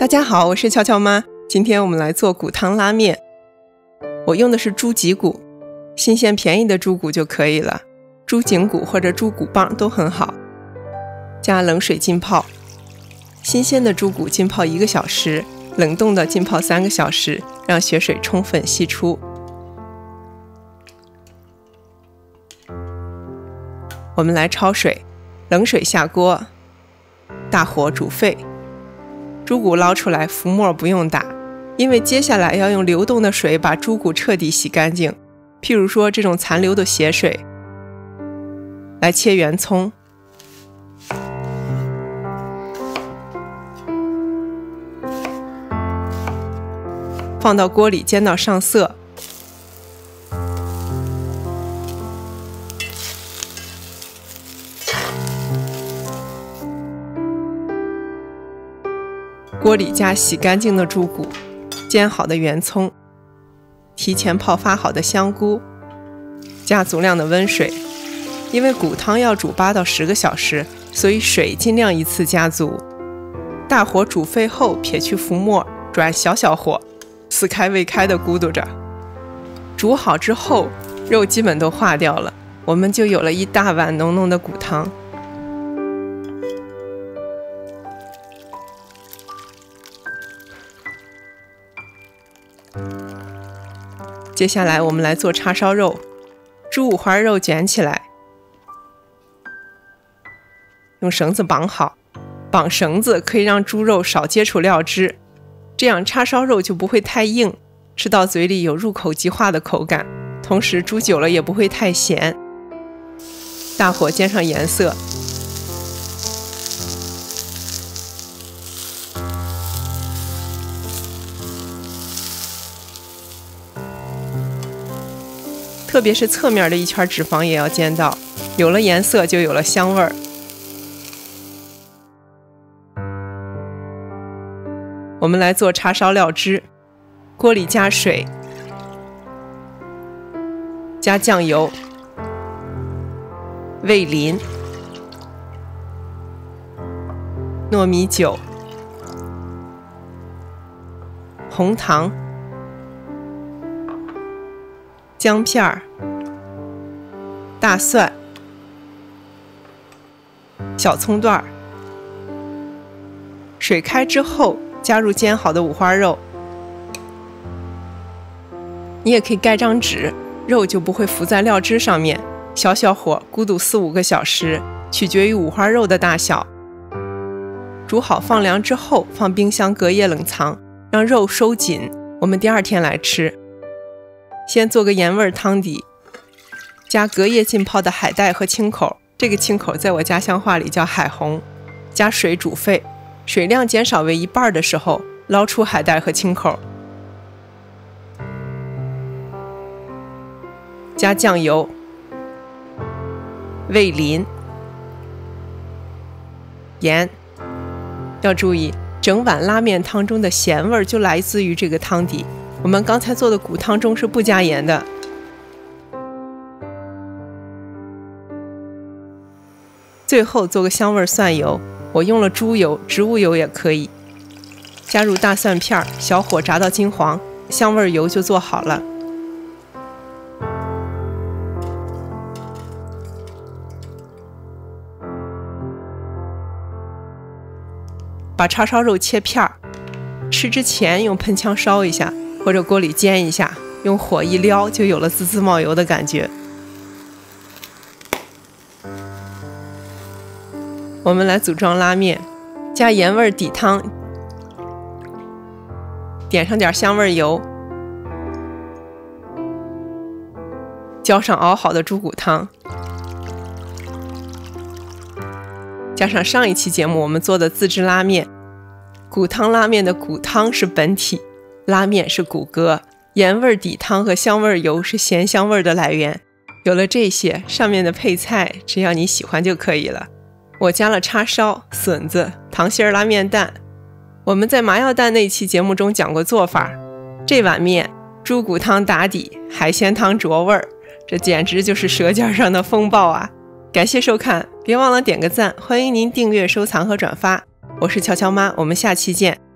大家好，我是俏俏妈。今天我们来做骨汤拉面。我用的是猪脊骨，新鲜便宜的猪骨就可以了，猪颈骨或者猪骨棒都很好。加冷水浸泡，新鲜的猪骨浸泡1个小时，冷冻的浸泡3个小时，让血水充分析出。我们来焯水，冷水下锅，大火煮沸。猪骨捞出来，浮沫不用打，因为接下来要用流动的水把猪骨彻底洗干净。譬如说这种残留的血水。来切圆葱，放到锅里煎到上色。锅里加洗干净的猪骨，煎好的圆葱，提前泡发好的香菇，加足量的温水。因为骨汤要煮8到10个小时，所以水尽量一次加足。大火煮沸后撇去浮沫，转小火，似开未开的咕嘟着。煮好之后，肉基本都化掉了，我们就有了一大碗浓浓的骨汤。接下来我们来做叉烧肉，猪五花肉卷起来，用绳子绑好，绑绳子可以让猪肉少接触料汁，这样叉烧肉就不会太硬，吃到嘴里有入口即化的口感，同时煮久了也不会太咸。大火煎上颜色，特别是侧面的一圈脂肪也要煎到，有了颜色就有了香味儿。我们来做叉烧料汁，锅里加水，加酱油、味淋、糯米酒、红糖、姜片、大蒜、小葱段。水开之后，加入煎好的五花肉。你也可以盖张纸，肉就不会浮在料汁上面。小火咕嘟4、5个小时，取决于五花肉的大小。煮好放凉之后，放冰箱隔夜冷藏，让肉收紧。我们第2天来吃。先做个盐味汤底，加隔夜浸泡的海带和青口，这个青口在我家乡话里叫海红，加水煮沸，水量减少为1半的时候，捞出海带和青口，加酱油、味淋、盐。要注意，整碗拉面汤中的咸味就来自于这个汤底，我们刚才做的骨汤中是不加盐的。最后做个香味蒜油，我用了猪油，植物油也可以。加入大蒜片，小火炸到金黄，香味油就做好了。把叉烧肉切片，吃之前用喷枪烧一下，或者锅里煎一下，用火一撩就有了滋滋冒油的感觉。我们来组装拉面，加盐味底汤，点上点香味油，浇上熬好的猪骨汤，加上上一期节目我们做的自制拉面。骨汤拉面的骨汤是本体，拉面是骨骼，盐味底汤和香味油是咸香味的来源。有了这些，上面的配菜只要你喜欢就可以了。我加了叉烧、笋子、糖心拉面蛋。我们在麻药蛋那期节目中讲过做法，这碗面猪骨汤打底，海鲜汤着味儿，这简直就是舌尖上的风暴啊！感谢收看，别忘了点个赞，欢迎您订阅、收藏和转发。我是乔乔妈，我们下期见。